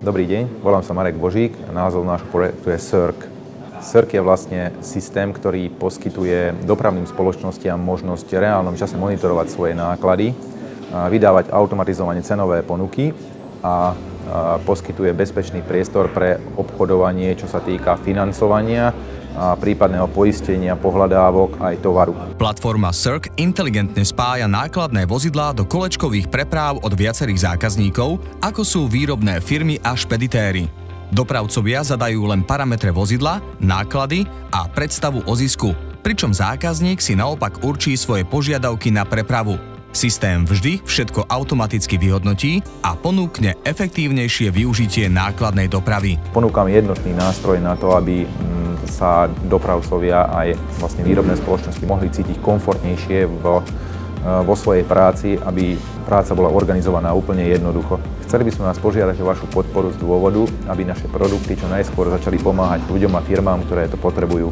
Dobrý deň, volám sa Marek Božík a názov nášho projektu je SERC. SERC je vlastne systém, ktorý poskytuje dopravným spoločnostiam možnosť v reálnom čase monitorovať svoje náklady, vydávať automatizovane cenové ponuky a poskytuje bezpečný priestor pre obchodovanie, čo sa týka financovania a prípadného poistenia, pohľadávok aj tovaru. Platforma SERC inteligentne spája nákladné vozidlá do kolečkových prepráv od viacerých zákazníkov, ako sú výrobné firmy a špeditéry. Dopravcovia zadajú len parametre vozidla, náklady a predstavu o zisku, pričom zákazník si naopak určí svoje požiadavky na prepravu. Systém vždy všetko automaticky vyhodnotí a ponúkne efektívnejšie využitie nákladnej dopravy. Ponúkame jednotný nástroj na to, aby sa dopravcovia aj vlastne výrobné spoločnosti mohli cítiť komfortnejšie vo svojej práci, aby práca bola organizovaná úplne jednoducho. Chceli by sme vás požiadať o vašu podporu z dôvodu, aby naše produkty čo najskôr začali pomáhať ľuďom a firmám, ktoré to potrebujú.